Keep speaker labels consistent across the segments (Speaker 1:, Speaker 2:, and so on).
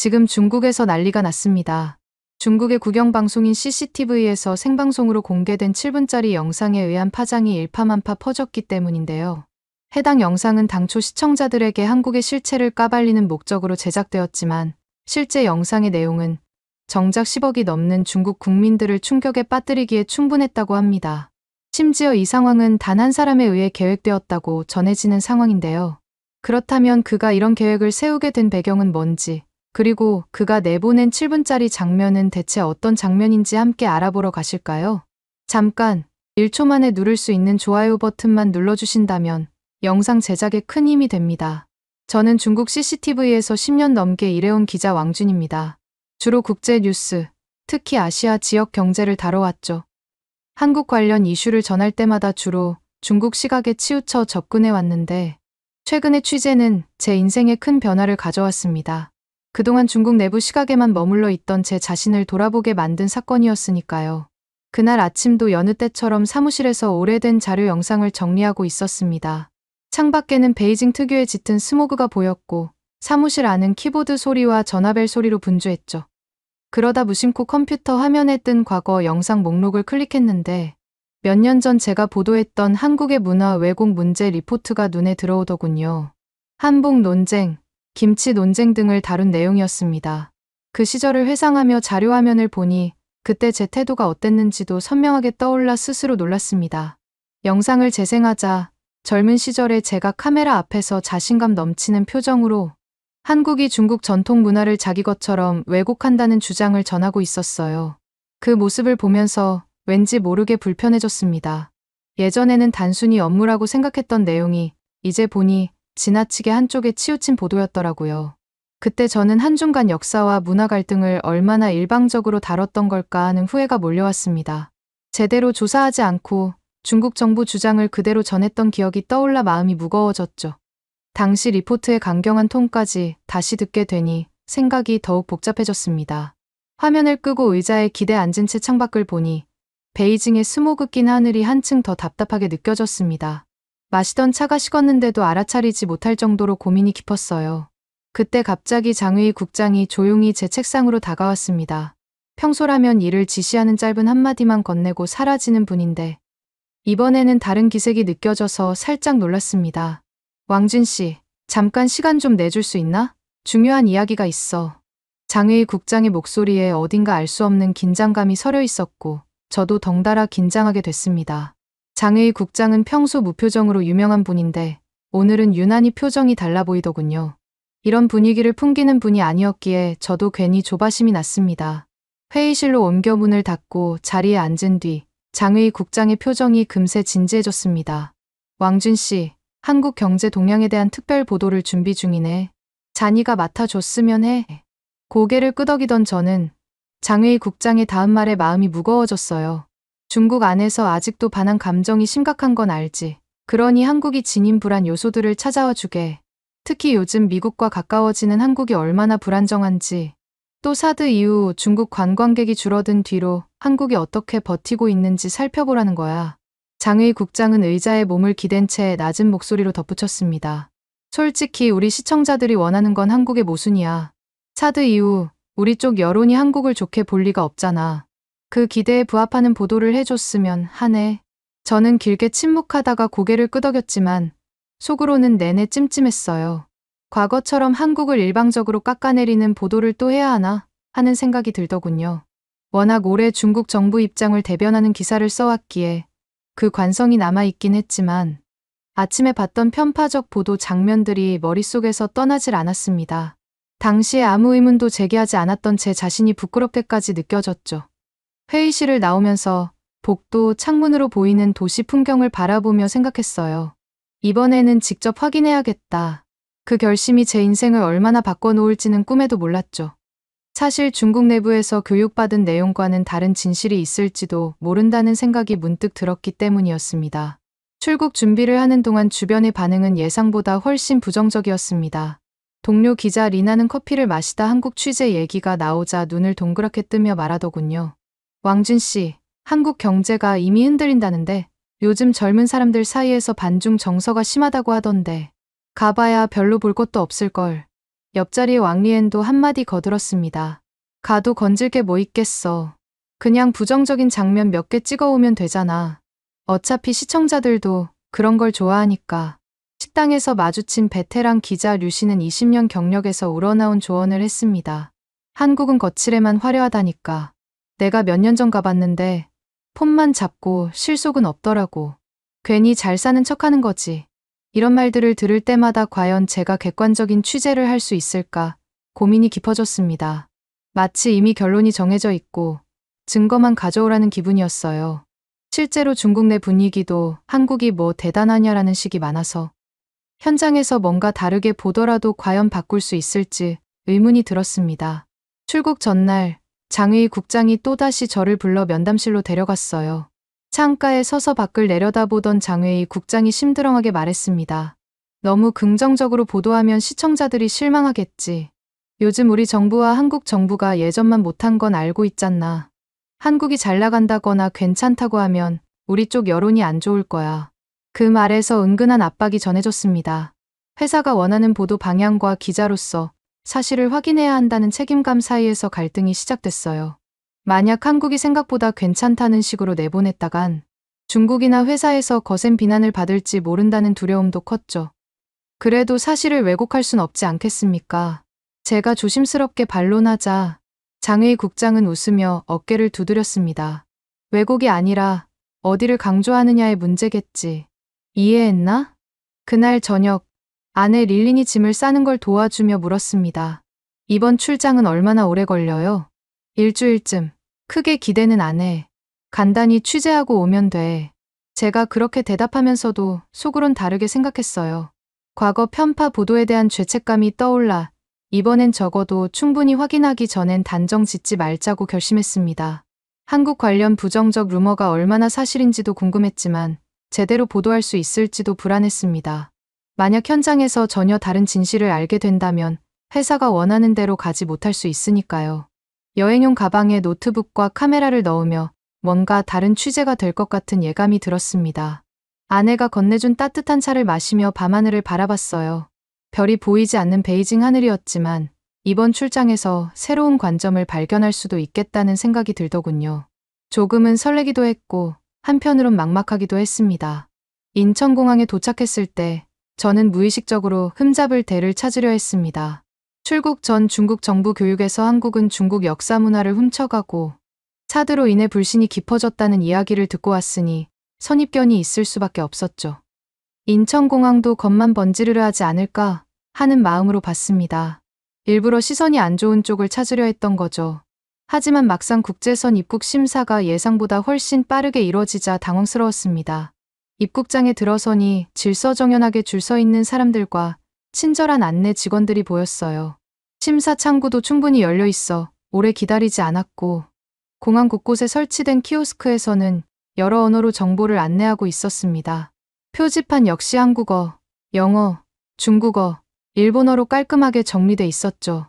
Speaker 1: 지금 중국에서 난리가 났습니다. 중국의 국영방송인 CCTV에서 생방송으로 공개된 7분짜리 영상에 의한 파장이 일파만파 퍼졌기 때문인데요. 해당 영상은 당초 시청자들에게 한국의 실체를 까발리는 목적으로 제작되었지만 실제 영상의 내용은 정작 10억이 넘는 중국 국민들을 충격에 빠뜨리기에 충분했다고 합니다. 심지어 이 상황은 단 한 사람에 의해 계획되었다고 전해지는 상황인데요. 그렇다면 그가 이런 계획을 세우게 된 배경은 뭔지, 그리고 그가 내보낸 7분짜리 장면은 대체 어떤 장면인지 함께 알아보러 가실까요? 잠깐 1초 만에 누를 수 있는 좋아요 버튼만 눌러주신다면 영상 제작에 큰 힘이 됩니다. 저는 중국 CCTV에서 10년 넘게 일해온 기자 왕준입니다. 주로 국제 뉴스, 특히 아시아 지역 경제를 다뤄왔죠. 한국 관련 이슈를 전할 때마다 주로 중국 시각에 치우쳐 접근해 왔는데 최근의 취재는 제 인생에 큰 변화를 가져왔습니다. 그동안 중국 내부 시각에만 머물러 있던 제 자신을 돌아보게 만든 사건이었으니까요. 그날 아침도 여느 때처럼 사무실에서 오래된 자료 영상을 정리하고 있었습니다. 창밖에는 베이징 특유의 짙은 스모그가 보였고 사무실 안은 키보드 소리와 전화벨 소리로 분주했죠. 그러다 무심코 컴퓨터 화면에 뜬 과거 영상 목록을 클릭했는데 몇 년 전 제가 보도했던 한국의 문화 왜곡 문제 리포트가 눈에 들어오더군요. 한복 논쟁, 김치 논쟁 등을 다룬 내용이었습니다. 그 시절을 회상하며 자료 화면을 보니 그때 제 태도가 어땠는지도 선명하게 떠올라 스스로 놀랐습니다. 영상을 재생하자 젊은 시절에 제가 카메라 앞에서 자신감 넘치는 표정으로 한국이 중국 전통 문화를 자기 것처럼 왜곡한다는 주장을 전하고 있었어요. 그 모습을 보면서 왠지 모르게 불편해졌습니다. 예전에는 단순히 업무라고 생각했던 내용이 이제 보니 지나치게 한쪽에 치우친 보도였더라고요. 그때 저는 한중간 역사와 문화 갈등을 얼마나 일방적으로 다뤘던 걸까 하는 후회가 몰려왔습니다. 제대로 조사하지 않고 중국 정부 주장을 그대로 전했던 기억이 떠올라 마음이 무거워졌죠. 당시 리포트의 강경한 톤까지 다시 듣게 되니 생각이 더욱 복잡해졌습니다. 화면을 끄고 의자에 기대 앉은 채 창밖을 보니 베이징의 스모그 낀 하늘이 한층 더 답답하게 느껴졌습니다. 마시던 차가 식었는데도 알아차리지 못할 정도로 고민이 깊었어요. 그때 갑자기 장의희 국장이 조용히 제 책상으로 다가왔습니다. 평소라면 일을 지시하는 짧은 한마디만 건네고 사라지는 분인데 이번에는 다른 기색이 느껴져서 살짝 놀랐습니다. 왕준 씨, 잠깐 시간 좀 내줄 수 있나? 중요한 이야기가 있어. 장의희 국장의 목소리에 어딘가 알 수 없는 긴장감이 서려 있었고 저도 덩달아 긴장하게 됐습니다. 장의희 국장은 평소 무표정으로 유명한 분인데 오늘은 유난히 표정이 달라 보이더군요. 이런 분위기를 풍기는 분이 아니었기에 저도 괜히 조바심이 났습니다. 회의실로 옮겨 문을 닫고 자리에 앉은 뒤 장의희 국장의 표정이 금세 진지해졌습니다. 왕준 씨, 한국 경제 동향에 대한 특별 보도를 준비 중이네. 자니가 맡아줬으면 해. 고개를 끄덕이던 저는 장의희 국장의 다음 말에 마음이 무거워졌어요. 중국 안에서 아직도 반한 감정이 심각한 건 알지. 그러니 한국이 지닌 불안 요소들을 찾아와 주게. 특히 요즘 미국과 가까워지는 한국이 얼마나 불안정한지, 또 사드 이후 중국 관광객이 줄어든 뒤로 한국이 어떻게 버티고 있는지 살펴보라는 거야. 장의희 국장은 의자에 몸을 기댄 채 낮은 목소리로 덧붙였습니다. 솔직히 우리 시청자들이 원하는 건 한국의 모순이야. 사드 이후 우리 쪽 여론이 한국을 좋게 볼 리가 없잖아. 그 기대에 부합하는 보도를 해줬으면 하네. 저는 길게 침묵하다가 고개를 끄덕였지만 속으로는 내내 찜찜했어요. 과거처럼 한국을 일방적으로 깎아내리는 보도를 또 해야 하나 하는 생각이 들더군요. 워낙 오래 중국 정부 입장을 대변하는 기사를 써왔기에 그 관성이 남아있긴 했지만 아침에 봤던 편파적 보도 장면들이 머릿속에서 떠나질 않았습니다. 당시에 아무 의문도 제기하지 않았던 제 자신이 부끄럽게까지 느껴졌죠. 회의실을 나오면서 복도 창문으로 보이는 도시 풍경을 바라보며 생각했어요. 이번에는 직접 확인해야겠다. 그 결심이 제 인생을 얼마나 바꿔놓을지는 꿈에도 몰랐죠. 사실 중국 내부에서 교육받은 내용과는 다른 진실이 있을지도 모른다는 생각이 문득 들었기 때문이었습니다. 출국 준비를 하는 동안 주변의 반응은 예상보다 훨씬 부정적이었습니다. 동료 기자 리나는 커피를 마시다 한국 취재 얘기가 나오자 눈을 동그랗게 뜨며 말하더군요. 왕준 씨, 한국 경제가 이미 흔들린다는데 요즘 젊은 사람들 사이에서 반중 정서가 심하다고 하던데 가봐야 별로 볼 것도 없을걸. 옆자리의 왕리엔도 한마디 거들었습니다. 가도 건질 게 뭐 있겠어. 그냥 부정적인 장면 몇 개 찍어오면 되잖아. 어차피 시청자들도 그런 걸 좋아하니까. 식당에서 마주친 베테랑 기자 류씨는 20년 경력에서 우러나온 조언을 했습니다. 한국은 거칠에만 화려하다니까. 내가 몇 년 전 가봤는데 폰만 잡고 실속은 없더라고. 괜히 잘 사는 척하는 거지. 이런 말들을 들을 때마다 과연 제가 객관적인 취재를 할 수 있을까 고민이 깊어졌습니다. 마치 이미 결론이 정해져 있고 증거만 가져오라는 기분이었어요. 실제로 중국 내 분위기도 한국이 뭐 대단하냐라는 식이 많아서 현장에서 뭔가 다르게 보더라도 과연 바꿀 수 있을지 의문이 들었습니다. 출국 전날 장의희 국장이 또다시 저를 불러 면담실로 데려갔어요. 창가에 서서 밖을 내려다보던 장의희 국장이 심드렁하게 말했습니다. 너무 긍정적으로 보도하면 시청자들이 실망하겠지. 요즘 우리 정부와 한국 정부가 예전만 못한 건 알고 있잖아. 한국이 잘 나간다거나 괜찮다고 하면 우리 쪽 여론이 안 좋을 거야. 그 말에서 은근한 압박이 전해졌습니다. 회사가 원하는 보도 방향과 기자로서 사실을 확인해야 한다는 책임감 사이에서 갈등이 시작됐어요. 만약 한국이 생각보다 괜찮다는 식으로 내보냈다간 중국이나 회사에서 거센 비난을 받을지 모른다는 두려움도 컸죠. 그래도 사실을 왜곡할 순 없지 않겠습니까? 제가 조심스럽게 반론하자 장의희 국장은 웃으며 어깨를 두드렸습니다. 왜곡이 아니라 어디를 강조하느냐의 문제겠지. 이해했나? 그날 저녁 아내 릴린이 짐을 싸는 걸 도와주며 물었습니다. 이번 출장은 얼마나 오래 걸려요? 일주일쯤. 크게 기대는 안 해. 간단히 취재하고 오면 돼. 제가 그렇게 대답하면서도 속으론 다르게 생각했어요. 과거 편파 보도에 대한 죄책감이 떠올라 이번엔 적어도 충분히 확인하기 전엔 단정 짓지 말자고 결심했습니다. 한국 관련 부정적 루머가 얼마나 사실인지도 궁금했지만 제대로 보도할 수 있을지도 불안했습니다. 만약 현장에서 전혀 다른 진실을 알게 된다면 회사가 원하는 대로 가지 못할 수 있으니까요. 여행용 가방에 노트북과 카메라를 넣으며 뭔가 다른 취재가 될 것 같은 예감이 들었습니다. 아내가 건네준 따뜻한 차를 마시며 밤하늘을 바라봤어요. 별이 보이지 않는 베이징 하늘이었지만 이번 출장에서 새로운 관점을 발견할 수도 있겠다는 생각이 들더군요. 조금은 설레기도 했고 한편으론 막막하기도 했습니다. 인천공항에 도착했을 때 저는 무의식적으로 흠잡을 대를 찾으려 했습니다. 출국 전 중국 정부 교육에서 한국은 중국 역사 문화를 훔쳐가고 사드로 인해 불신이 깊어졌다는 이야기를 듣고 왔으니 선입견이 있을 수밖에 없었죠. 인천공항도 겉만 번지르르 하지 않을까 하는 마음으로 봤습니다. 일부러 시선이 안 좋은 쪽을 찾으려 했던 거죠. 하지만 막상 국제선 입국 심사가 예상보다 훨씬 빠르게 이뤄지자 당황스러웠습니다. 입국장에 들어서니 질서정연하게 줄 서 있는 사람들과 친절한 안내 직원들이 보였어요. 심사 창구도 충분히 열려 있어 오래 기다리지 않았고 공항 곳곳에 설치된 키오스크에서는 여러 언어로 정보를 안내하고 있었습니다. 표지판 역시 한국어, 영어, 중국어, 일본어로 깔끔하게 정리돼 있었죠.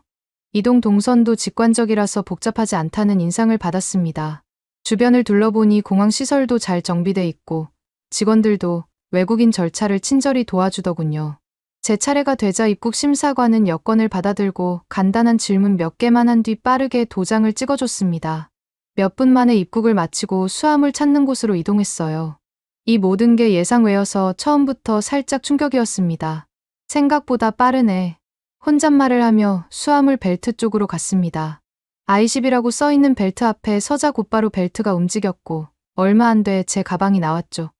Speaker 1: 이동 동선도 직관적이라서 복잡하지 않다는 인상을 받았습니다. 주변을 둘러보니 공항 시설도 잘 정비돼 있고 직원들도 외국인 절차를 친절히 도와주더군요. 제 차례가 되자 입국 심사관은 여권을 받아들고 간단한 질문 몇 개만 한 뒤 빠르게 도장을 찍어줬습니다. 몇 분 만에 입국을 마치고 수화물 찾는 곳으로 이동했어요. 이 모든 게 예상 외여서 처음부터 살짝 충격이었습니다. 생각보다 빠르네. 혼잣말을 하며 수화물 벨트 쪽으로 갔습니다. I10이라고 써있는 벨트 앞에 서자 곧바로 벨트가 움직였고 얼마 안 돼 제 가방이 나왔죠.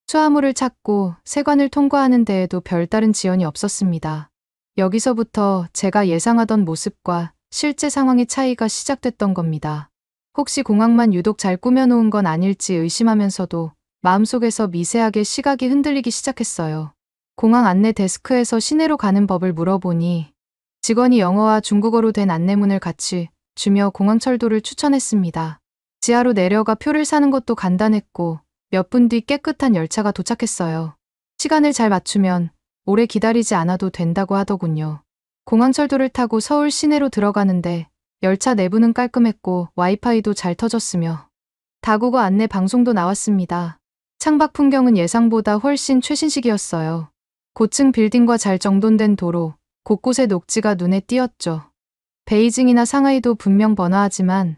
Speaker 1: 수화물을 찾고 세관을 통과하는 데에도 별다른 지연이 없었습니다. 여기서부터 제가 예상하던 모습과 실제 상황의 차이가 시작됐던 겁니다. 혹시 공항만 유독 잘 꾸며놓은 건 아닐지 의심하면서도 마음속에서 미세하게 시각이 흔들리기 시작했어요. 공항 안내 데스크에서 시내로 가는 법을 물어보니 직원이 영어와 중국어로 된 안내문을 같이 주며 공항철도를 추천했습니다. 지하로 내려가 표를 사는 것도 간단했고 몇 분 뒤 깨끗한 열차가 도착했어요. 시간을 잘 맞추면 오래 기다리지 않아도 된다고 하더군요. 공항철도를 타고 서울 시내로 들어가는데 열차 내부는 깔끔했고 와이파이도 잘 터졌으며 다국어 안내 방송도 나왔습니다. 창밖 풍경은 예상보다 훨씬 최신식이었어요. 고층 빌딩과 잘 정돈된 도로, 곳곳에 녹지가 눈에 띄었죠. 베이징이나 상하이도 분명 번화하지만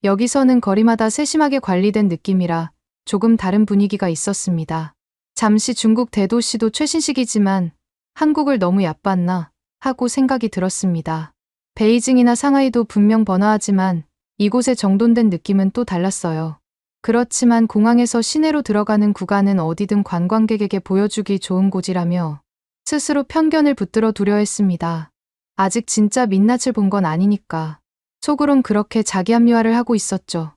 Speaker 1: 여기서는 거리마다 세심하게 관리된 느낌이라 조금 다른 분위기가 있었습니다. 잠시 중국 대도시도 최신식이지만 한국을 너무 얕봤나 하고 생각이 들었습니다. 베이징이나 상하이도 분명 번화하지만 이곳의 정돈된 느낌은 또 달랐어요. 그렇지만 공항에서 시내로 들어가는 구간은 어디든 관광객에게 보여주기 좋은 곳이라며 스스로 편견을 붙들어 두려 했습니다. 아직 진짜 민낯을 본 건 아니니까. 속으론 그렇게 자기 합리화를 하고 있었죠.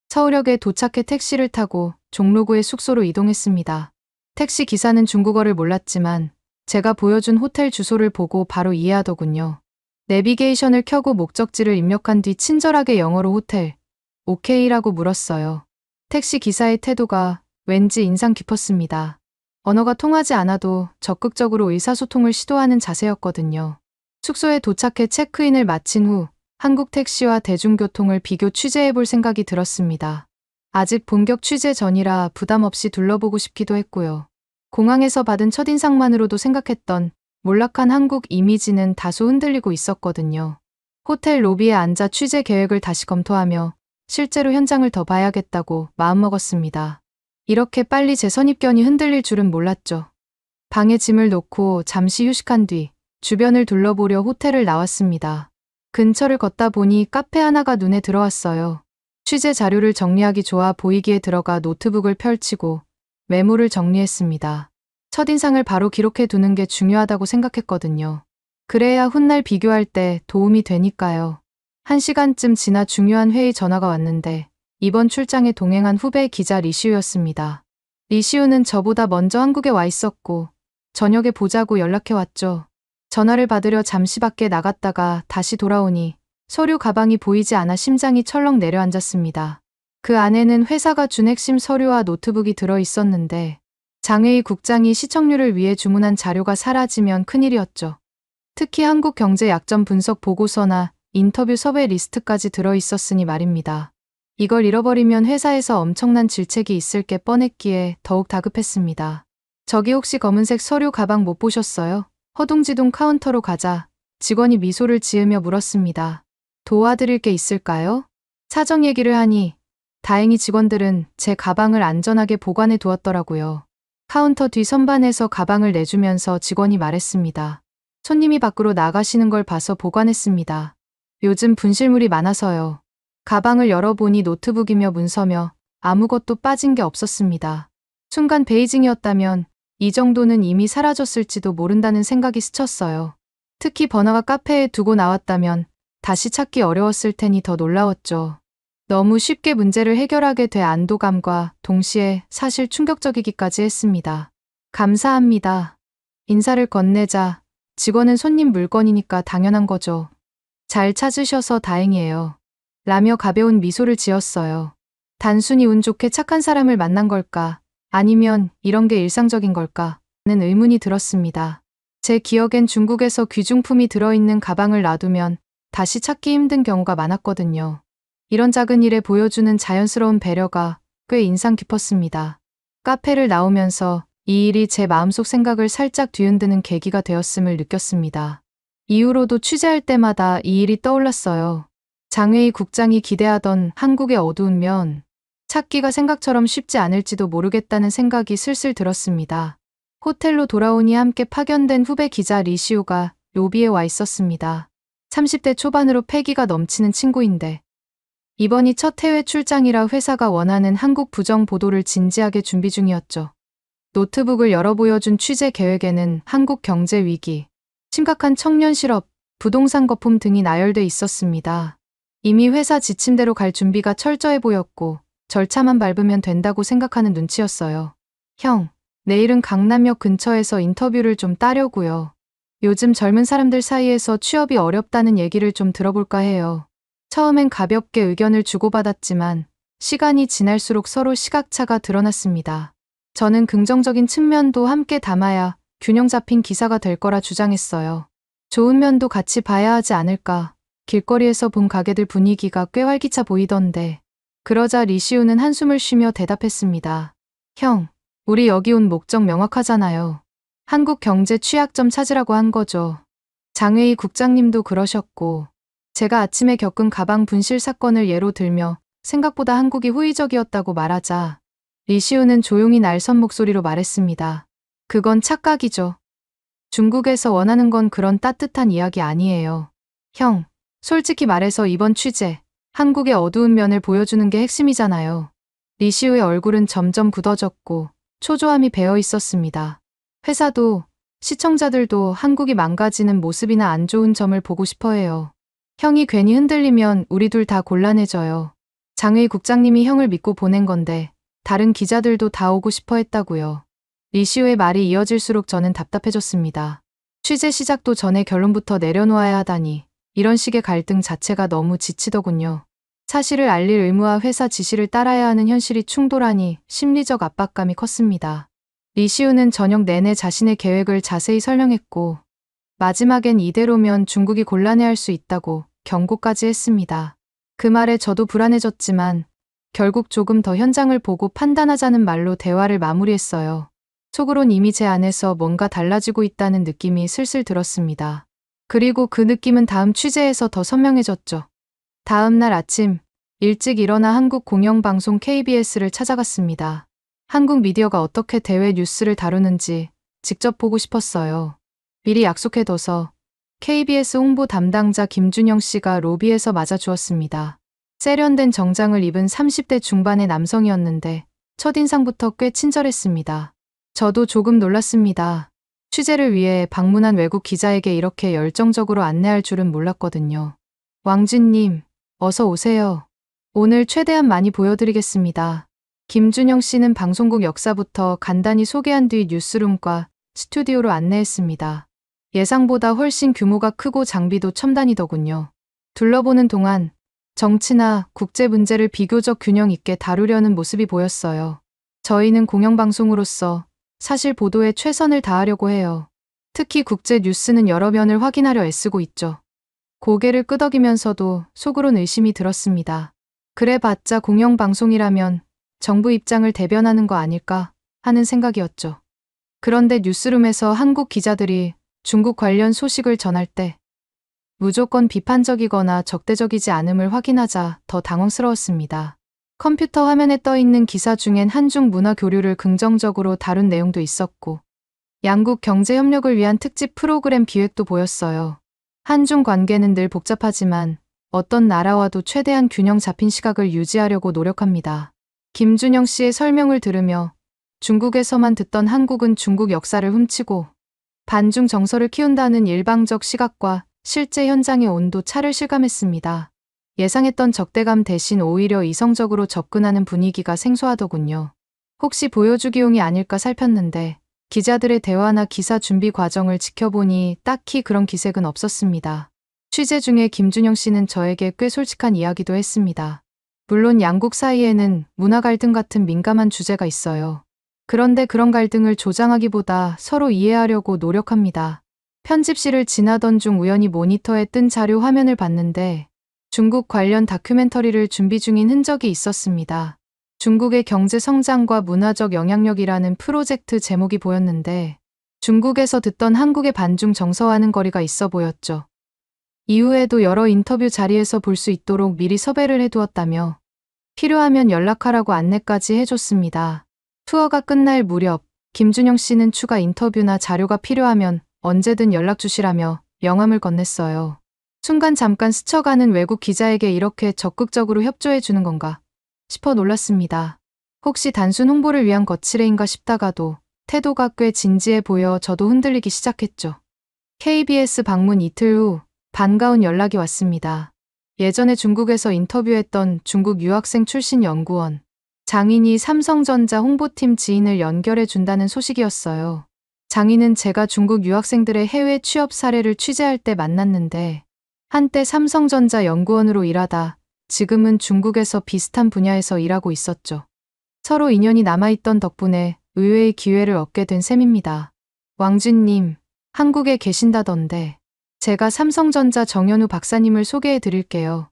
Speaker 1: 서울역에 도착해 택시를 타고 종로구의 숙소로 이동했습니다. 택시 기사는 중국어를 몰랐지만 제가 보여준 호텔 주소를 보고 바로 이해하더군요. 내비게이션을 켜고 목적지를 입력한 뒤 친절하게 영어로 호텔, 오케이라고 물었어요. 택시 기사의 태도가 왠지 인상 깊었습니다. 언어가 통하지 않아도 적극적으로 의사소통을 시도하는 자세였거든요. 숙소에 도착해 체크인을 마친 후 한국 택시와 대중교통을 비교 취재해볼 생각이 들었습니다. 아직 본격 취재 전이라 부담 없이 둘러보고 싶기도 했고요. 공항에서 받은 첫인상만으로도 생각했던 몰락한 한국 이미지는 다소 흔들리고 있었거든요. 호텔 로비에 앉아 취재 계획을 다시 검토하며 실제로 현장을 더 봐야겠다고 마음먹었습니다. 이렇게 빨리 제 선입견이 흔들릴 줄은 몰랐죠. 방에 짐을 놓고 잠시 휴식한 뒤 주변을 둘러보려 호텔을 나왔습니다. 근처를 걷다 보니 카페 하나가 눈에 들어왔어요. 취재 자료를 정리하기 좋아 보이기에 들어가 노트북을 펼치고 메모를 정리했습니다. 첫인상을 바로 기록해 두는 게 중요하다고 생각했거든요. 그래야 훗날 비교할 때 도움이 되니까요. 1시간쯤 지나 중요한 회의 전화가 왔는데 이번 출장에 동행한 후배 기자 리시우였습니다. 리시우는 저보다 먼저 한국에 와 있었고 저녁에 보자고 연락해 왔죠. 전화를 받으려 잠시 밖에 나갔다가 다시 돌아오니 서류 가방이 보이지 않아 심장이 철렁 내려앉았습니다. 그 안에는 회사가 준 핵심 서류와 노트북이 들어 있었는데 장회의 국장이 시청률을 위해 주문한 자료가 사라지면 큰일이었죠. 특히 한국 경제 약점 분석 보고서나 인터뷰 섭외 리스트까지 들어 있었으니 말입니다. 이걸 잃어버리면 회사에서 엄청난 질책이 있을 게 뻔했기에 더욱 다급했습니다. 저기 혹시 검은색 서류 가방 못 보셨어요? 허둥지둥 카운터로 가자 직원이 미소를 지으며 물었습니다. 도와드릴 게 있을까요? 사정 얘기를 하니 다행히 직원들은 제 가방을 안전하게 보관해 두었더라고요. 카운터 뒤 선반에서 가방을 내주면서 직원이 말했습니다. 손님이 밖으로 나가시는 걸 봐서 보관했습니다. 요즘 분실물이 많아서요. 가방을 열어보니 노트북이며 문서며 아무것도 빠진 게 없었습니다. 순간 베이징이었다면 이 정도는 이미 사라졌을지도 모른다는 생각이 스쳤어요. 특히 번화가 카페에 두고 나왔다면 다시 찾기 어려웠을 테니 더 놀라웠죠. 너무 쉽게 문제를 해결하게 돼 안도감과 동시에 사실 충격적이기까지 했습니다. 감사합니다. 인사를 건네자 직원은 손님 물건이니까 당연한 거죠. 잘 찾으셔서 다행이에요. 라며 가벼운 미소를 지었어요. 단순히 운 좋게 착한 사람을 만난 걸까? 아니면 이런 게 일상적인 걸까? 는 의문이 들었습니다. 제 기억엔 중국에서 귀중품이 들어있는 가방을 놔두면 다시 찾기 힘든 경우가 많았거든요. 이런 작은 일에 보여주는 자연스러운 배려가 꽤 인상 깊었습니다. 카페를 나오면서 이 일이 제 마음속 생각을 살짝 뒤흔드는 계기가 되었음을 느꼈습니다. 이후로도 취재할 때마다 이 일이 떠올랐어요. 장회의 국장이 기대하던 한국의 어두운 면, 찾기가 생각처럼 쉽지 않을지도 모르겠다는 생각이 슬슬 들었습니다. 호텔로 돌아오니 함께 파견된 후배 기자 리시우가 로비에 와 있었습니다. 30대 초반으로 패기가 넘치는 친구인데 이번이 첫 해외 출장이라 회사가 원하는 한국 부정 보도를 진지하게 준비 중이었죠. 노트북을 열어 보여준 취재 계획에는 한국 경제 위기, 심각한 청년 실업, 부동산 거품 등이 나열돼 있었습니다. 이미 회사 지침대로 갈 준비가 철저해 보였고 절차만 밟으면 된다고 생각하는 눈치였어요. 형, 내일은 강남역 근처에서 인터뷰를 좀 따려고요. 요즘 젊은 사람들 사이에서 취업이 어렵다는 얘기를 좀 들어볼까 해요. 처음엔 가볍게 의견을 주고받았지만 시간이 지날수록 서로 시각차가 드러났습니다. 저는 긍정적인 측면도 함께 담아야 균형 잡힌 기사가 될 거라 주장했어요. 좋은 면도 같이 봐야 하지 않을까. 길거리에서 본 가게들 분위기가 꽤 활기차 보이던데. 그러자 리시우는 한숨을 쉬며 대답했습니다. 형, 우리 여기 온 목적 명확하잖아요. 한국 경제 취약점 찾으라고 한 거죠. 장회의 국장님도 그러셨고, 제가 아침에 겪은 가방 분실 사건을 예로 들며 생각보다 한국이 호의적이었다고 말하자 리시우는 조용히 날선 목소리로 말했습니다. 그건 착각이죠. 중국에서 원하는 건 그런 따뜻한 이야기 아니에요. 형, 솔직히 말해서 이번 취재, 한국의 어두운 면을 보여주는 게 핵심이잖아요. 리시우의 얼굴은 점점 굳어졌고 초조함이 배어 있었습니다. 회사도 시청자들도 한국이 망가지는 모습이나 안 좋은 점을 보고 싶어 해요. 형이 괜히 흔들리면 우리 둘 다 곤란해져요. 장회의 국장님이 형을 믿고 보낸 건데 다른 기자들도 다 오고 싶어 했다고요. 리시우의 말이 이어질수록 저는 답답해졌습니다. 취재 시작도 전에 결론부터 내려놓아야 하다니 이런 식의 갈등 자체가 너무 지치더군요. 사실을 알릴 의무와 회사 지시를 따라야 하는 현실이 충돌하니 심리적 압박감이 컸습니다. 리시우는 저녁 내내 자신의 계획을 자세히 설명했고 마지막엔 이대로면 중국이 곤란해할 수 있다고 경고까지 했습니다. 그 말에 저도 불안해졌지만 결국 조금 더 현장을 보고 판단하자는 말로 대화를 마무리했어요. 속으론 이미 제 안에서 뭔가 달라지고 있다는 느낌이 슬슬 들었습니다. 그리고 그 느낌은 다음 취재에서 더 선명해졌죠. 다음 날 아침 일찍 일어나 한국 공영방송 KBS를 찾아갔습니다. 한국 미디어가 어떻게 대외 뉴스를 다루는지 직접 보고 싶었어요. 미리 약속해둬서 KBS 홍보 담당자 김준영 씨가 로비에서 맞아주었습니다. 세련된 정장을 입은 30대 중반의 남성이었는데 첫인상부터 꽤 친절했습니다. 저도 조금 놀랐습니다. 취재를 위해 방문한 외국 기자에게 이렇게 열정적으로 안내할 줄은 몰랐거든요. 왕진님, 어서 오세요. 오늘 최대한 많이 보여드리겠습니다. 김준영 씨는 방송국 역사부터 간단히 소개한 뒤 뉴스룸과 스튜디오로 안내했습니다. 예상보다 훨씬 규모가 크고 장비도 첨단이더군요. 둘러보는 동안 정치나 국제 문제를 비교적 균형 있게 다루려는 모습이 보였어요. 저희는 공영방송으로서 사실 보도에 최선을 다하려고 해요. 특히 국제 뉴스는 여러 면을 확인하려 애쓰고 있죠. 고개를 끄덕이면서도 속으론 의심이 들었습니다. 그래봤자 공영방송이라면 정부 입장을 대변하는 거 아닐까 하는 생각이었죠. 그런데 뉴스룸에서 한국 기자들이 중국 관련 소식을 전할 때 무조건 비판적이거나 적대적이지 않음을 확인하자 더 당황스러웠습니다. 컴퓨터 화면에 떠있는 기사 중엔 한중 문화 교류를 긍정적으로 다룬 내용도 있었고 양국 경제 협력을 위한 특집 프로그램 기획도 보였어요. 한중 관계는 늘 복잡하지만 어떤 나라와도 최대한 균형 잡힌 시각을 유지하려고 노력합니다. 김준영 씨의 설명을 들으며 중국에서만 듣던 한국은 중국 역사를 훔치고 반중 정서를 키운다는 일방적 시각과 실제 현장의 온도 차를 실감했습니다. 예상했던 적대감 대신 오히려 이성적으로 접근하는 분위기가 생소하더군요. 혹시 보여주기용이 아닐까 살폈는데 기자들의 대화나 기사 준비 과정을 지켜보니 딱히 그런 기색은 없었습니다. 취재 중에 김준영 씨는 저에게 꽤 솔직한 이야기도 했습니다. 물론 양국 사이에는 문화 갈등 같은 민감한 주제가 있어요. 그런데 그런 갈등을 조장하기보다 서로 이해하려고 노력합니다. 편집실을 지나던 중 우연히 모니터에 뜬 자료 화면을 봤는데 중국 관련 다큐멘터리를 준비 중인 흔적이 있었습니다. 중국의 경제 성장과 문화적 영향력이라는 프로젝트 제목이 보였는데 중국에서 듣던 한국의 반중 정서와는 거리가 있어 보였죠. 이후에도 여러 인터뷰 자리에서 볼 수 있도록 미리 섭외를 해두었다며 필요하면 연락하라고 안내까지 해줬습니다. 투어가 끝날 무렵 김준영 씨는 추가 인터뷰나 자료가 필요하면 언제든 연락 주시라며 명함을 건넸어요. 순간 잠깐 스쳐가는 외국 기자에게 이렇게 적극적으로 협조해 주는 건가 싶어 놀랐습니다. 혹시 단순 홍보를 위한 거칠애인가 싶다가도 태도가 꽤 진지해 보여 저도 흔들리기 시작했죠. KBS 방문 이틀 후 반가운 연락이 왔습니다. 예전에 중국에서 인터뷰했던 중국 유학생 출신 연구원 장인이 삼성전자 홍보팀 지인을 연결해 준다는 소식이었어요. 장인은 제가 중국 유학생들의 해외 취업 사례를 취재할 때 만났는데 한때 삼성전자 연구원으로 일하다 지금은 중국에서 비슷한 분야에서 일하고 있었죠. 서로 인연이 남아있던 덕분에 의외의 기회를 얻게 된 셈입니다. 왕진님, 한국에 계신다던데 제가 삼성전자 정현우 박사님을 소개해 드릴게요.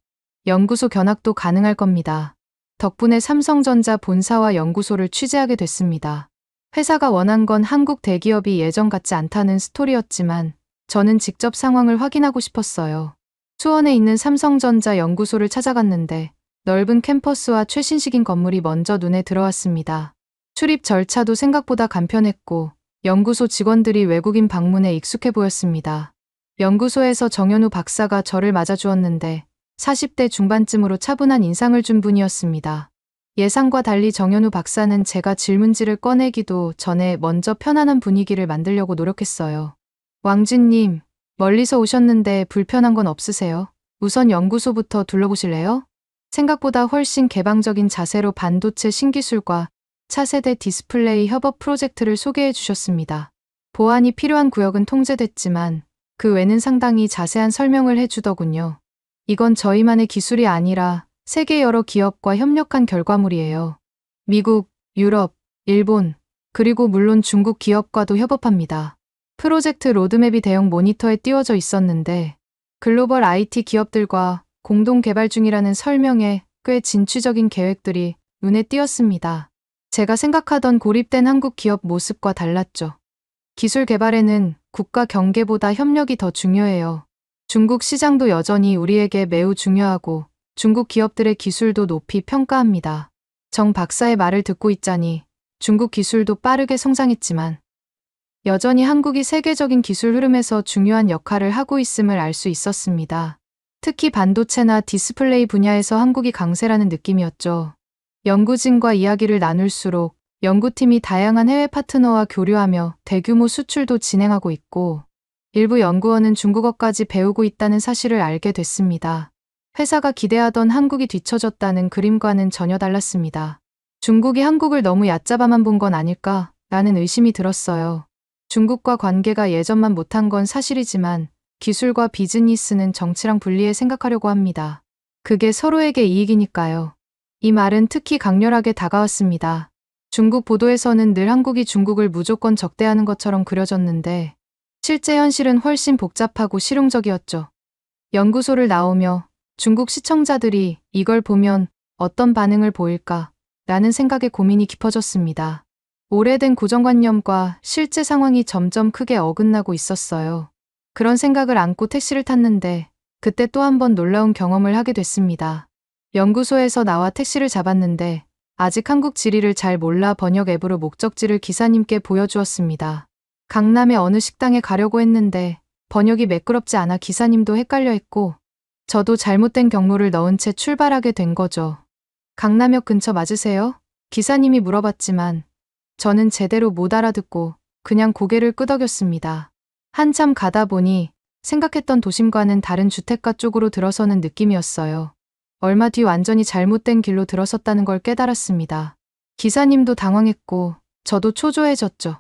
Speaker 1: 연구소 견학도 가능할 겁니다. 덕분에 삼성전자 본사와 연구소를 취재하게 됐습니다. 회사가 원한 건 한국 대기업이 예전 같지 않다는 스토리였지만 저는 직접 상황을 확인하고 싶었어요. 수원에 있는 삼성전자 연구소를 찾아갔는데 넓은 캠퍼스와 최신식인 건물이 먼저 눈에 들어왔습니다. 출입 절차도 생각보다 간편했고 연구소 직원들이 외국인 방문에 익숙해 보였습니다. 연구소에서 정현우 박사가 저를 맞아주었는데 40대 중반쯤으로 차분한 인상을 준 분이었습니다. 예상과 달리 정현우 박사는 제가 질문지를 꺼내기도 전에 먼저 편안한 분위기를 만들려고 노력했어요. 왕진님, 멀리서 오셨는데 불편한 건 없으세요? 우선 연구소부터 둘러보실래요? 생각보다 훨씬 개방적인 자세로 반도체 신기술과 차세대 디스플레이 협업 프로젝트를 소개해 주셨습니다. 보안이 필요한 구역은 통제됐지만 그 외는 상당히 자세한 설명을 해주더군요. 이건 저희만의 기술이 아니라 세계 여러 기업과 협력한 결과물이에요. 미국, 유럽, 일본, 그리고 물론 중국 기업과도 협업합니다. 프로젝트 로드맵이 대형 모니터에 띄워져 있었는데 글로벌 IT 기업들과 공동 개발 중이라는 설명에 꽤 진취적인 계획들이 눈에 띄었습니다. 제가 생각하던 고립된 한국 기업 모습과 달랐죠. 기술 개발에는 국가 경계보다 협력이 더 중요해요. 중국 시장도 여전히 우리에게 매우 중요하고 중국 기업들의 기술도 높이 평가합니다. 정 박사의 말을 듣고 있자니 중국 기술도 빠르게 성장했지만 여전히 한국이 세계적인 기술 흐름에서 중요한 역할을 하고 있음을 알 수 있었습니다. 특히 반도체나 디스플레이 분야에서 한국이 강세라는 느낌이었죠. 연구진과 이야기를 나눌수록 연구팀이 다양한 해외 파트너와 교류하며 대규모 수출도 진행하고 있고 일부 연구원은 중국어까지 배우고 있다는 사실을 알게 됐습니다. 회사가 기대하던 한국이 뒤처졌다는 그림과는 전혀 달랐습니다. 중국이 한국을 너무 얕잡아만 본 건 아닐까 라는 의심이 들었어요. 중국과 관계가 예전만 못한 건 사실이지만 기술과 비즈니스는 정치랑 분리해 생각하려고 합니다. 그게 서로에게 이익이니까요. 이 말은 특히 강렬하게 다가왔습니다. 중국 보도에서는 늘 한국이 중국을 무조건 적대하는 것처럼 그려졌는데 실제 현실은 훨씬 복잡하고 실용적이었죠. 연구소를 나오며 중국 시청자들이 이걸 보면 어떤 반응을 보일까 라는 생각에 고민이 깊어졌습니다. 오래된 고정관념과 실제 상황이 점점 크게 어긋나고 있었어요. 그런 생각을 안고 택시를 탔는데 그때 또 한 번 놀라운 경험을 하게 됐습니다. 연구소에서 나와 택시를 잡았는데 아직 한국 지리를 잘 몰라 번역 앱으로 목적지를 기사님께 보여주었습니다. 강남의 어느 식당에 가려고 했는데 번역이 매끄럽지 않아 기사님도 헷갈려 했고 저도 잘못된 경로를 넣은 채 출발하게 된 거죠. 강남역 근처 맞으세요? 기사님이 물어봤지만 저는 제대로 못 알아듣고 그냥 고개를 끄덕였습니다. 한참 가다 보니 생각했던 도심과는 다른 주택가 쪽으로 들어서는 느낌이었어요. 얼마 뒤 완전히 잘못된 길로 들어섰다는 걸 깨달았습니다. 기사님도 당황했고 저도 초조해졌죠.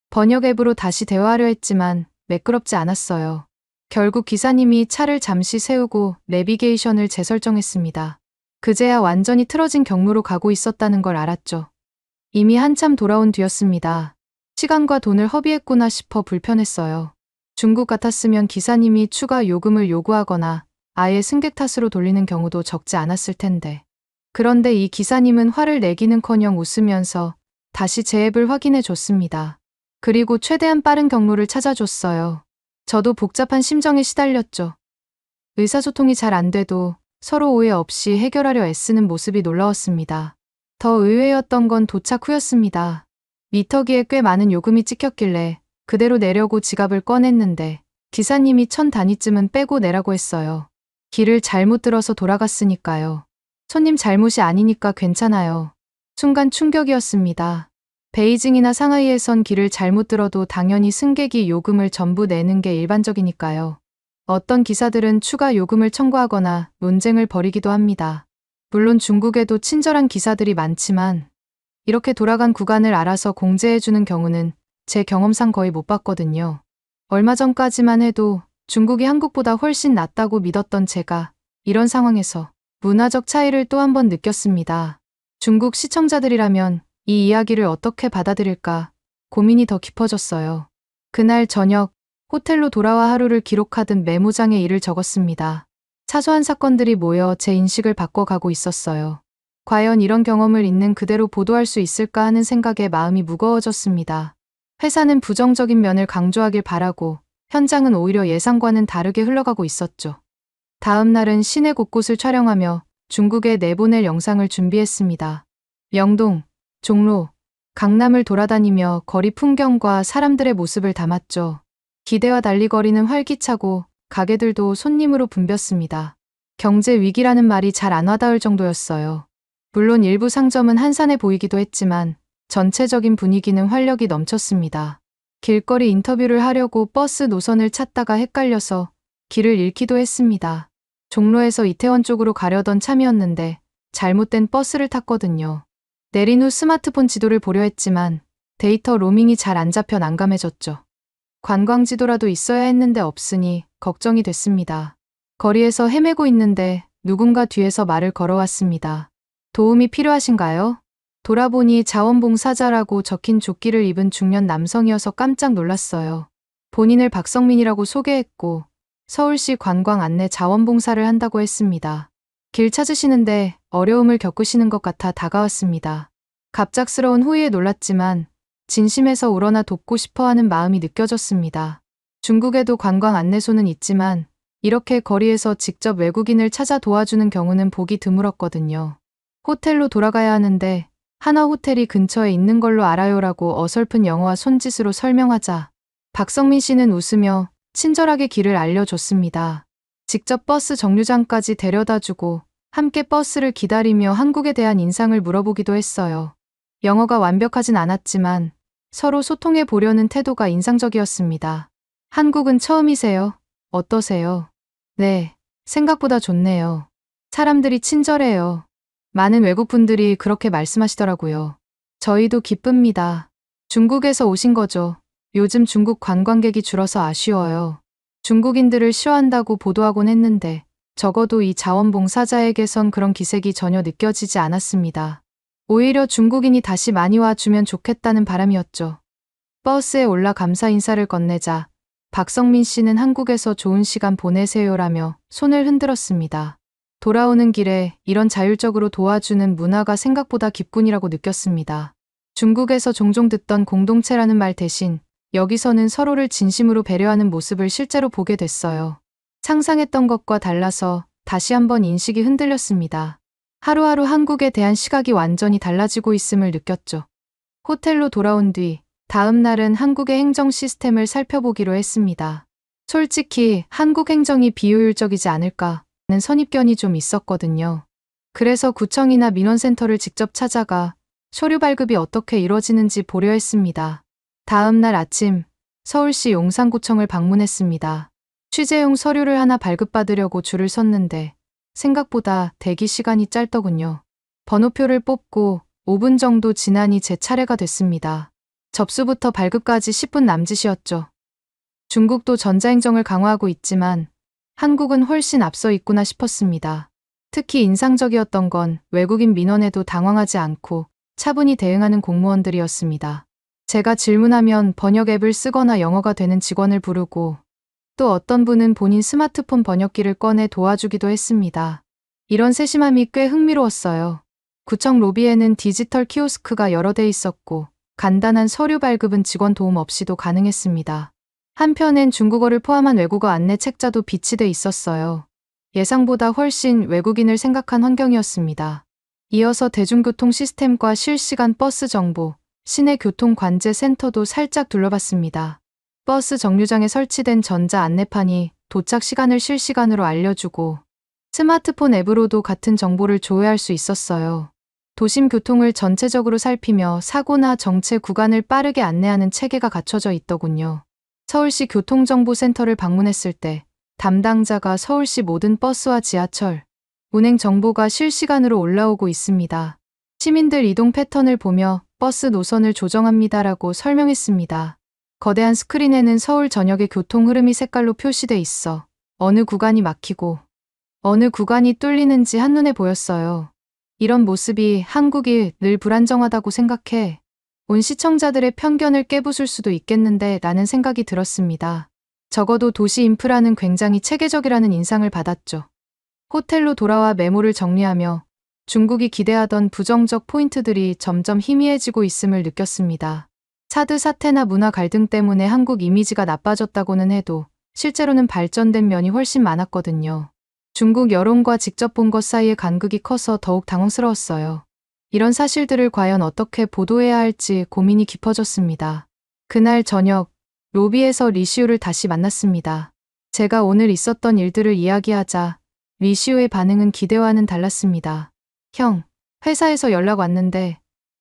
Speaker 1: 번역 앱으로 다시 대화하려 했지만 매끄럽지 않았어요. 결국 기사님이 차를 잠시 세우고 내비게이션을 재설정했습니다. 그제야 완전히 틀어진 경로로 가고 있었다는 걸 알았죠. 이미 한참 돌아온 뒤였습니다. 시간과 돈을 허비했구나 싶어 불편했어요. 중국 같았으면 기사님이 추가 요금을 요구하거나 아예 승객 탓으로 돌리는 경우도 적지 않았을 텐데. 그런데 이 기사님은 화를 내기는커녕 웃으면서 다시 제 앱을 확인해 줬습니다. 그리고 최대한 빠른 경로를 찾아줬어요. 저도 복잡한 심정에 시달렸죠. 의사소통이 잘 안 돼도 서로 오해 없이 해결하려 애쓰는 모습이 놀라웠습니다. 더 의외였던 건 도착 후였습니다. 미터기에 꽤 많은 요금이 찍혔길래 그대로 내려고 지갑을 꺼냈는데 기사님이 1000단위쯤은 빼고 내라고 했어요. 길을 잘못 들어서 돌아갔으니까요. 손님 잘못이 아니니까 괜찮아요. 순간 충격이었습니다. 베이징이나 상하이에선 길을 잘못 들어도 당연히 승객이 요금을 전부 내는 게 일반적이니까요. 어떤 기사들은 추가 요금을 청구하거나 논쟁을 벌이기도 합니다. 물론 중국에도 친절한 기사들이 많지만 이렇게 돌아간 구간을 알아서 공제해주는 경우는 제 경험상 거의 못 봤거든요. 얼마 전까지만 해도 중국이 한국보다 훨씬 낫다고 믿었던 제가 이런 상황에서 문화적 차이를 또 한 번 느꼈습니다. 중국 시청자들이라면 이 이야기를 어떻게 받아들일까 고민이 더 깊어졌어요. 그날 저녁 호텔로 돌아와 하루를 기록하듯 메모장에 일을 적었습니다. 사소한 사건들이 모여 제 인식을 바꿔가고 있었어요. 과연 이런 경험을 있는 그대로 보도할 수 있을까 하는 생각에 마음이 무거워졌습니다. 회사는 부정적인 면을 강조하길 바라고 현장은 오히려 예상과는 다르게 흘러가고 있었죠. 다음 날은 시내 곳곳을 촬영하며 중국에 내보낼 영상을 준비했습니다. 명동, 종로, 강남을 돌아다니며 거리 풍경과 사람들의 모습을 담았죠. 기대와 달리 거리는 활기차고 가게들도 손님으로 붐볐습니다. 경제 위기라는 말이 잘 안 와닿을 정도였어요. 물론 일부 상점은 한산해 보이기도 했지만 전체적인 분위기는 활력이 넘쳤습니다. 길거리 인터뷰를 하려고 버스 노선을 찾다가 헷갈려서 길을 잃기도 했습니다. 종로에서 이태원 쪽으로 가려던 참이었는데 잘못된 버스를 탔거든요. 내린 후 스마트폰 지도를 보려 했지만 데이터 로밍이 잘 안 잡혀 난감해졌죠. 관광지도라도 있어야 했는데 없으니 걱정이 됐습니다. 거리에서 헤매고 있는데 누군가 뒤에서 말을 걸어왔습니다. 도움이 필요하신가요? 돌아보니 자원봉사자라고 적힌 조끼를 입은 중년 남성이어서 깜짝 놀랐어요. 본인을 박성민이라고 소개했고 서울시 관광 안내 자원봉사를 한다고 했습니다. 길 찾으시는데 어려움을 겪으시는 것 같아 다가왔습니다. 갑작스러운 호의에 놀랐지만 진심에서 우러나 돕고 싶어 하는 마음이 느껴졌습니다. 중국에도 관광 안내소는 있지만 이렇게 거리에서 직접 외국인을 찾아 도와주는 경우는 보기 드물었거든요. 호텔로 돌아가야 하는데 하나 호텔이 근처에 있는 걸로 알아요라고 어설픈 영어와 손짓으로 설명하자 박성민 씨는 웃으며 친절하게 길을 알려줬습니다. 직접 버스 정류장까지 데려다주고 함께 버스를 기다리며 한국에 대한 인상을 물어보기도 했어요. 영어가 완벽하진 않았지만 서로 소통해 보려는 태도가 인상적이었습니다. 한국은 처음이세요? 어떠세요? 네, 생각보다 좋네요. 사람들이 친절해요. 많은 외국분들이 그렇게 말씀하시더라고요. 저희도 기쁩니다. 중국에서 오신 거죠? 요즘 중국 관광객이 줄어서 아쉬워요. 중국인들을 싫어한다고 보도하곤 했는데 적어도 이 자원봉사자에게선 그런 기색이 전혀 느껴지지 않았습니다. 오히려 중국인이 다시 많이 와주면 좋겠다는 바람이었죠. 버스에 올라 감사 인사를 건네자 박성민 씨는 한국에서 좋은 시간 보내세요라며 손을 흔들었습니다. 돌아오는 길에 이런 자율적으로 도와주는 문화가 생각보다 기뿐이라고 느꼈습니다. 중국에서 종종 듣던 공동체라는 말 대신 여기서는 서로를 진심으로 배려하는 모습을 실제로 보게 됐어요. 상상했던 것과 달라서 다시 한번 인식이 흔들렸습니다. 하루하루 한국에 대한 시각이 완전히 달라지고 있음을 느꼈죠. 호텔로 돌아온 뒤 다음 날은 한국의 행정 시스템을 살펴보기로 했습니다. 솔직히 한국 행정이 비효율적이지 않을까 하는 선입견이 좀 있었거든요. 그래서 구청이나 민원센터를 직접 찾아가 서류 발급이 어떻게 이루어지는지 보려 했습니다. 다음 날 아침 서울시 용산구청을 방문했습니다. 취재용 서류를 하나 발급받으려고 줄을 섰는데 생각보다 대기 시간이 짧더군요. 번호표를 뽑고 5분 정도 지나니 제 차례가 됐습니다. 접수부터 발급까지 10분 남짓이었죠. 중국도 전자행정을 강화하고 있지만 한국은 훨씬 앞서 있구나 싶었습니다. 특히 인상적이었던 건 외국인 민원에도 당황하지 않고 차분히 대응하는 공무원들이었습니다. 제가 질문하면 번역 앱을 쓰거나 영어가 되는 직원을 부르고 또 어떤 분은 본인 스마트폰 번역기를 꺼내 도와주기도 했습니다. 이런 세심함이 꽤 흥미로웠어요. 구청 로비에는 디지털 키오스크가 여러 대 있었고 간단한 서류 발급은 직원 도움 없이도 가능했습니다. 한편엔 중국어를 포함한 외국어 안내 책자도 비치돼 있었어요. 예상보다 훨씬 외국인을 생각한 환경이었습니다. 이어서 대중교통 시스템과 실시간 버스 정보, 시내 교통 관제 센터도 살짝 둘러봤습니다. 버스 정류장에 설치된 전자 안내판이 도착 시간을 실시간으로 알려주고 스마트폰 앱으로도 같은 정보를 조회할 수 있었어요. 도심 교통을 전체적으로 살피며 사고나 정체 구간을 빠르게 안내하는 체계가 갖춰져 있더군요. 서울시 교통정보센터를 방문했을 때 담당자가 서울시 모든 버스와 지하철, 운행 정보가 실시간으로 올라오고 있습니다. 시민들 이동 패턴을 보며 버스 노선을 조정합니다라고 설명했습니다. 거대한 스크린에는 서울 전역의 교통 흐름이 색깔로 표시돼 있어 어느 구간이 막히고 어느 구간이 뚫리는지 한눈에 보였어요. 이런 모습이 한국이 늘 불안정하다고 생각해 온 시청자들의 편견을 깨부술 수도 있겠는데 라는 생각이 들었습니다. 적어도 도시 인프라는 굉장히 체계적이라는 인상을 받았죠. 호텔로 돌아와 메모를 정리하며 중국이 기대하던 부정적 포인트들이 점점 희미해지고 있음을 느꼈습니다. 사드 사태나 문화 갈등 때문에 한국 이미지가 나빠졌다고는 해도 실제로는 발전된 면이 훨씬 많았거든요. 중국 여론과 직접 본 것 사이의 간극이 커서 더욱 당황스러웠어요. 이런 사실들을 과연 어떻게 보도해야 할지 고민이 깊어졌습니다. 그날 저녁, 로비에서 리시우를 다시 만났습니다. 제가 오늘 있었던 일들을 이야기하자 리시우의 반응은 기대와는 달랐습니다. 형, 회사에서 연락 왔는데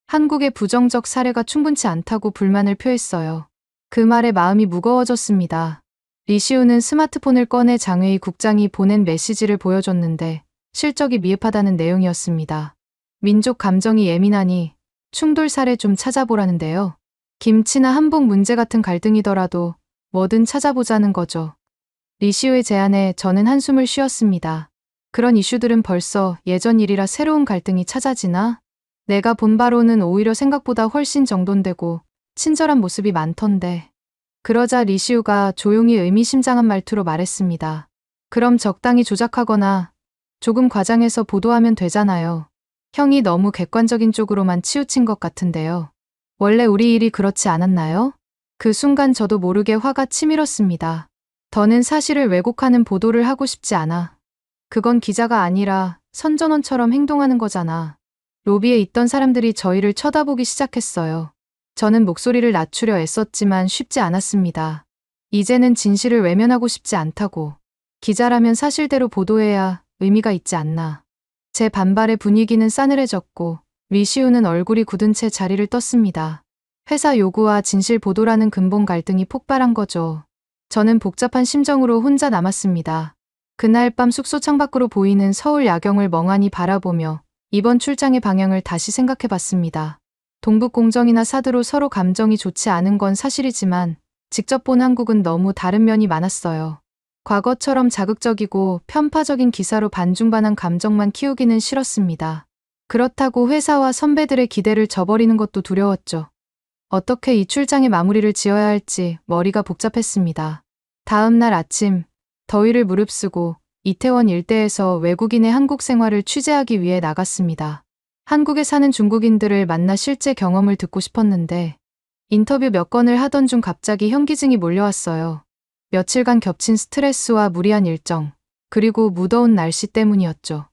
Speaker 1: 한국의 부정적 사례가 충분치 않다고 불만을 표했어요. 그 말에 마음이 무거워졌습니다. 리시우는 스마트폰을 꺼내 장웨이 국장이 보낸 메시지를 보여줬는데 실적이 미흡하다는 내용이었습니다. 민족 감정이 예민하니 충돌 사례 좀 찾아보라는데요. 김치나 한복 문제 같은 갈등이더라도 뭐든 찾아보자는 거죠. 리시우의 제안에 저는 한숨을 쉬었습니다. 그런 이슈들은 벌써 예전 일이라 새로운 갈등이 찾아지나? 내가 본 바로는 오히려 생각보다 훨씬 정돈되고 친절한 모습이 많던데. 그러자 리시우가 조용히 의미심장한 말투로 말했습니다. 그럼 적당히 조작하거나 조금 과장해서 보도하면 되잖아요. 형이 너무 객관적인 쪽으로만 치우친 것 같은데요. 원래 우리 일이 그렇지 않았나요? 그 순간 저도 모르게 화가 치밀었습니다. 더는 사실을 왜곡하는 보도를 하고 싶지 않아. 그건 기자가 아니라 선전원처럼 행동하는 거잖아. 로비에 있던 사람들이 저희를 쳐다보기 시작했어요. 저는 목소리를 낮추려 애썼지만 쉽지 않았습니다. 이제는 진실을 외면하고 싶지 않다고. 기자라면 사실대로 보도해야 의미가 있지 않나. 제 반발의 분위기는 싸늘해졌고 리시우는 얼굴이 굳은 채 자리를 떴습니다. 회사 요구와 진실 보도라는 근본 갈등이 폭발한 거죠. 저는 복잡한 심정으로 혼자 남았습니다. 그날 밤 숙소 창밖으로 보이는 서울 야경을 멍하니 바라보며 이번 출장의 방향을 다시 생각해봤습니다. 동북공정이나 사드로 서로 감정이 좋지 않은 건 사실이지만 직접 본 한국은 너무 다른 면이 많았어요. 과거처럼 자극적이고 편파적인 기사로 반중반한 감정만 키우기는 싫었습니다. 그렇다고 회사와 선배들의 기대를 저버리는 것도 두려웠죠. 어떻게 이 출장의 마무리를 지어야 할지 머리가 복잡했습니다. 다음 날 아침, 더위를 무릅쓰고 이태원 일대에서 외국인의 한국 생활을 취재하기 위해 나갔습니다. 한국에 사는 중국인들을 만나 실제 경험을 듣고 싶었는데 인터뷰 몇 건을 하던 중 갑자기 현기증이 몰려왔어요. 며칠간 겹친 스트레스와 무리한 일정, 그리고 무더운 날씨 때문이었죠.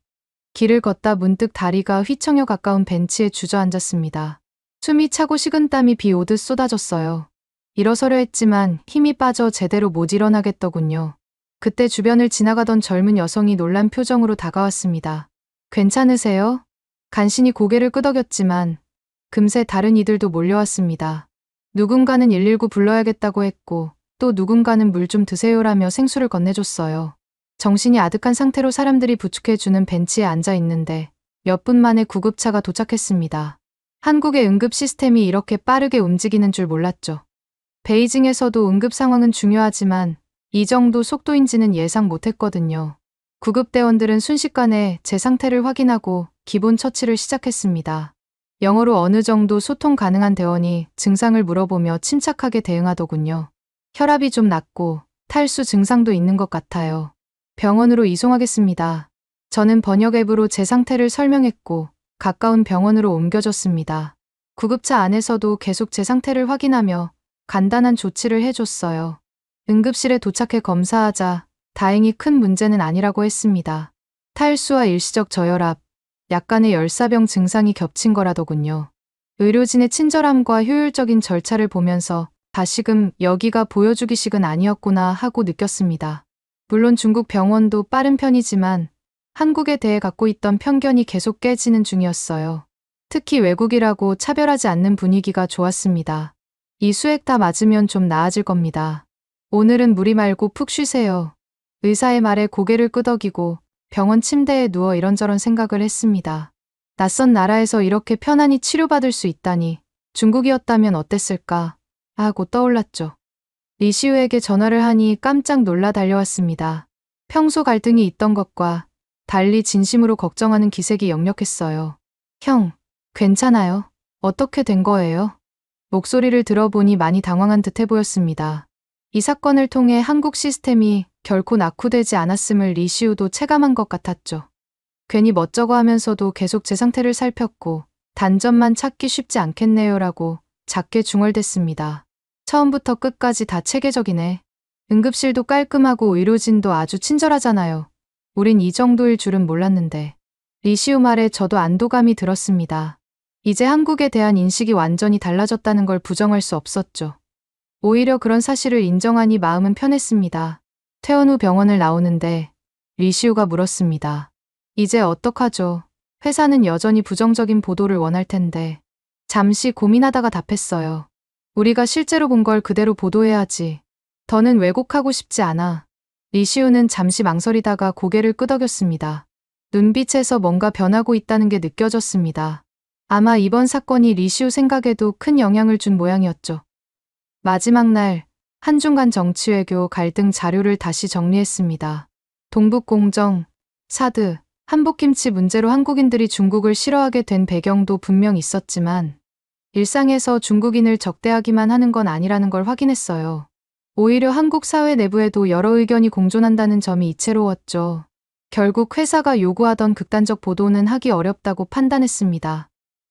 Speaker 1: 길을 걷다 문득 다리가 휘청여 가까운 벤치에 주저앉았습니다. 숨이 차고 식은땀이 비 오듯 쏟아졌어요. 일어서려 했지만 힘이 빠져 제대로 못 일어나겠더군요. 그때 주변을 지나가던 젊은 여성이 놀란 표정으로 다가왔습니다. 괜찮으세요? 간신히 고개를 끄덕였지만 금세 다른 이들도 몰려왔습니다. 누군가는 119 불러야겠다고 했고 또 누군가는 물 좀 드세요라며 생수를 건네줬어요. 정신이 아득한 상태로 사람들이 부축해주는 벤치에 앉아 있는데 몇 분 만에 구급차가 도착했습니다. 한국의 응급 시스템이 이렇게 빠르게 움직이는 줄 몰랐죠. 베이징에서도 응급 상황은 중요하지만 이 정도 속도인지는 예상 못했거든요. 구급대원들은 순식간에 제 상태를 확인하고 기본 처치를 시작했습니다. 영어로 어느 정도 소통 가능한 대원이 증상을 물어보며 침착하게 대응하더군요. 혈압이 좀 낮고 탈수 증상도 있는 것 같아요. 병원으로 이송하겠습니다. 저는 번역 앱으로 제 상태를 설명했고 가까운 병원으로 옮겨졌습니다. 구급차 안에서도 계속 제 상태를 확인하며 간단한 조치를 해줬어요. 응급실에 도착해 검사하자 다행히 큰 문제는 아니라고 했습니다. 탈수와 일시적 저혈압, 약간의 열사병 증상이 겹친 거라더군요. 의료진의 친절함과 효율적인 절차를 보면서 다시금 여기가 보여주기식은 아니었구나 하고 느꼈습니다. 물론 중국 병원도 빠른 편이지만 한국에 대해 갖고 있던 편견이 계속 깨지는 중이었어요. 특히 외국이라고 차별하지 않는 분위기가 좋았습니다. 이 수액 다 맞으면 좀 나아질 겁니다. 오늘은 무리 말고 푹 쉬세요. 의사의 말에 고개를 끄덕이고 병원 침대에 누워 이런저런 생각을 했습니다. 낯선 나라에서 이렇게 편안히 치료받을 수 있다니 중국이었다면 어땠을까 하고 떠올랐죠. 리시우에게 전화를 하니 깜짝 놀라 달려왔습니다. 평소 갈등이 있던 것과 달리 진심으로 걱정하는 기색이 역력했어요. 형, 괜찮아요? 어떻게 된 거예요? 목소리를 들어보니 많이 당황한 듯해 보였습니다. 이 사건을 통해 한국 시스템이 결코 낙후되지 않았음을 리시우도 체감한 것 같았죠. 괜히 멋쩍어 하면서도 계속 제 상태를 살폈고 단점만 찾기 쉽지 않겠네요라고 작게 중얼댔습니다. 처음부터 끝까지 다 체계적이네. 응급실도 깔끔하고 의료진도 아주 친절하잖아요. 우린 이 정도일 줄은 몰랐는데. 리시우 말에 저도 안도감이 들었습니다. 이제 한국에 대한 인식이 완전히 달라졌다는 걸 부정할 수 없었죠. 오히려 그런 사실을 인정하니 마음은 편했습니다. 퇴원 후 병원을 나오는데 리시우가 물었습니다. 이제 어떡하죠? 회사는 여전히 부정적인 보도를 원할 텐데. 잠시 고민하다가 답했어요. 우리가 실제로 본 걸 그대로 보도해야지. 더는 왜곡하고 싶지 않아. 리시우는 잠시 망설이다가 고개를 끄덕였습니다. 눈빛에서 뭔가 변하고 있다는 게 느껴졌습니다. 아마 이번 사건이 리시우 생각에도 큰 영향을 준 모양이었죠. 마지막 날, 한중간 정치외교 갈등 자료를 다시 정리했습니다. 동북공정, 사드, 한복김치 문제로 한국인들이 중국을 싫어하게 된 배경도 분명 있었지만 일상에서 중국인을 적대하기만 하는 건 아니라는 걸 확인했어요. 오히려 한국 사회 내부에도 여러 의견이 공존한다는 점이 이채로웠죠. 결국 회사가 요구하던 극단적 보도는 하기 어렵다고 판단했습니다.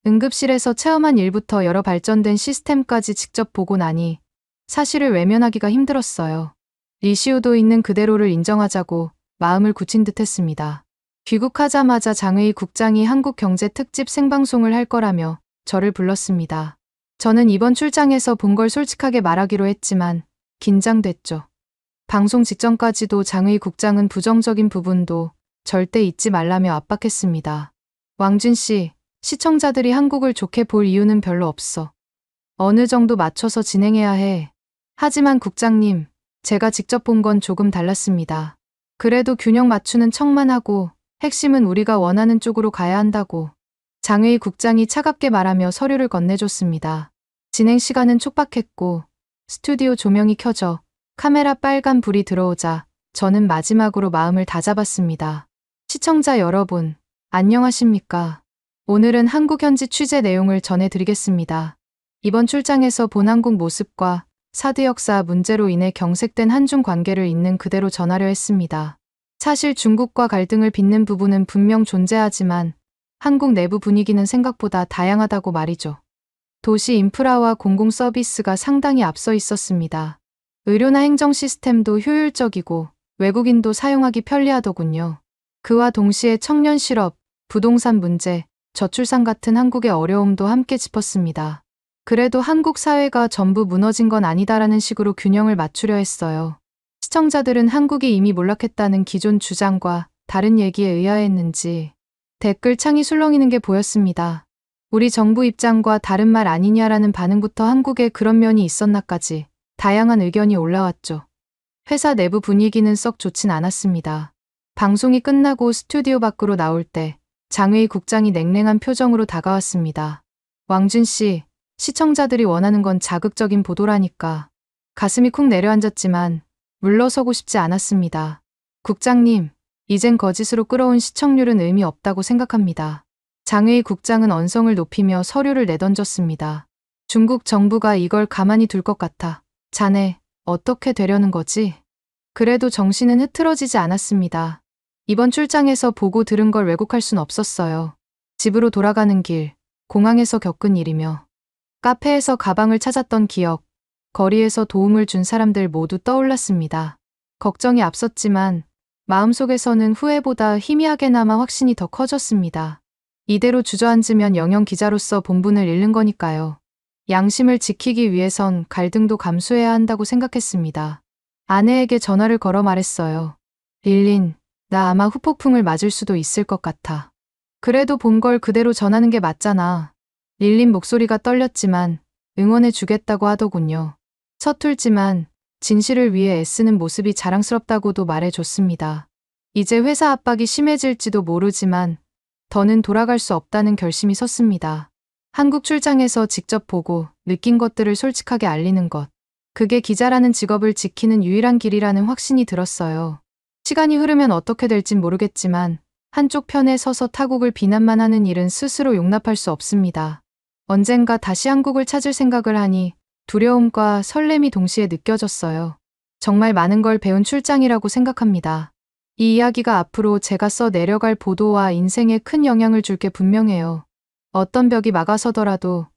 Speaker 1: 응급실에서 체험한 일부터 여러 발전된 시스템까지 직접 보고 나니 사실을 외면하기가 힘들었어요. 리시우도 있는 그대로를 인정하자고 마음을 굳힌 듯 했습니다. 귀국하자마자 장의희 국장이 한국경제 특집 생방송을 할 거라며 저를 불렀습니다. 저는 이번 출장에서 본 걸 솔직하게 말하기로 했지만 긴장됐죠. 방송 직전까지도 장의희 국장은 부정적인 부분도 절대 잊지 말라며 압박했습니다. 왕준 씨, 시청자들이 한국을 좋게 볼 이유는 별로 없어. 어느 정도 맞춰서 진행해야 해. 하지만 국장님, 제가 직접 본 건 조금 달랐습니다. 그래도 균형 맞추는 척만 하고 핵심은 우리가 원하는 쪽으로 가야 한다고. 장의희 국장이 차갑게 말하며 서류를 건네줬습니다. 진행 시간은 촉박했고 스튜디오 조명이 켜져 카메라 빨간 불이 들어오자 저는 마지막으로 마음을 다잡았습니다. 시청자 여러분, 안녕하십니까? 오늘은 한국 현지 취재 내용을 전해드리겠습니다. 이번 출장에서 본 한국 모습과 사드 역사 문제로 인해 경색된 한중 관계를 있는 그대로 전하려 했습니다. 사실 중국과 갈등을 빚는 부분은 분명 존재하지만 한국 내부 분위기는 생각보다 다양하다고 말이죠. 도시 인프라와 공공 서비스가 상당히 앞서 있었습니다. 의료나 행정 시스템도 효율적이고 외국인도 사용하기 편리하더군요. 그와 동시에 청년 실업, 부동산 문제, 저출산 같은 한국의 어려움도 함께 짚었습니다. 그래도 한국 사회가 전부 무너진 건 아니다라는 식으로 균형을 맞추려 했어요. 시청자들은 한국이 이미 몰락했다는 기존 주장과 다른 얘기에 의아했는지 댓글창이 술렁이는 게 보였습니다. 우리 정부 입장과 다른 말 아니냐라는 반응부터 한국에 그런 면이 있었나까지 다양한 의견이 올라왔죠. 회사 내부 분위기는 썩 좋진 않았습니다. 방송이 끝나고 스튜디오 밖으로 나올 때 장의희 국장이 냉랭한 표정으로 다가왔습니다. 왕준 씨, 시청자들이 원하는 건 자극적인 보도라니까. 가슴이 쿵 내려앉았지만 물러서고 싶지 않았습니다. 국장님, 이젠 거짓으로 끌어온 시청률은 의미 없다고 생각합니다. 장의희 국장은 언성을 높이며 서류를 내던졌습니다. 중국 정부가 이걸 가만히 둘 것 같아. 자네, 어떻게 되려는 거지? 그래도 정신은 흐트러지지 않았습니다. 이번 출장에서 보고 들은 걸 왜곡할 순 없었어요. 집으로 돌아가는 길, 공항에서 겪은 일이며 카페에서 가방을 찾았던 기억, 거리에서 도움을 준 사람들 모두 떠올랐습니다. 걱정이 앞섰지만 마음속에서는 후회보다 희미하게나마 확신이 더 커졌습니다. 이대로 주저앉으면 영영 기자로서 본분을 잃는 거니까요. 양심을 지키기 위해선 갈등도 감수해야 한다고 생각했습니다. 아내에게 전화를 걸어 말했어요. 릴린, 나 아마 후폭풍을 맞을 수도 있을 것 같아. 그래도 본 걸 그대로 전하는 게 맞잖아. 릴린 목소리가 떨렸지만 응원해 주겠다고 하더군요. 서툴지만 진실을 위해 애쓰는 모습이 자랑스럽다고도 말해줬습니다. 이제 회사 압박이 심해질지도 모르지만 더는 돌아갈 수 없다는 결심이 섰습니다. 한국 출장에서 직접 보고 느낀 것들을 솔직하게 알리는 것. 그게 기자라는 직업을 지키는 유일한 길이라는 확신이 들었어요. 시간이 흐르면 어떻게 될진 모르겠지만 한쪽 편에 서서 타국을 비난만 하는 일은 스스로 용납할 수 없습니다. 언젠가 다시 한국을 찾을 생각을 하니 두려움과 설렘이 동시에 느껴졌어요. 정말 많은 걸 배운 출장이라고 생각합니다. 이 이야기가 앞으로 제가 써 내려갈 보도와 인생에 큰 영향을 줄 게 분명해요. 어떤 벽이 막아서더라도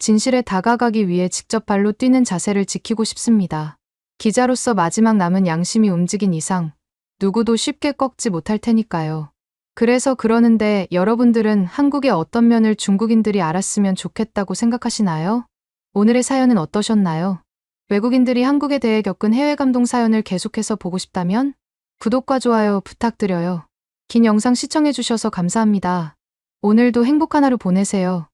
Speaker 1: 진실에 다가가기 위해 직접 발로 뛰는 자세를 지키고 싶습니다. 기자로서 마지막 남은 양심이 움직인 이상 누구도 쉽게 꺾지 못할 테니까요. 그래서 그러는데 여러분들은 한국의 어떤 면을 중국인들이 알았으면 좋겠다고 생각하시나요? 오늘의 사연은 어떠셨나요? 외국인들이 한국에 대해 겪은 해외 감동 사연을 계속해서 보고 싶다면 구독과 좋아요 부탁드려요. 긴 영상 시청해주셔서 감사합니다. 오늘도 행복한 하루 보내세요.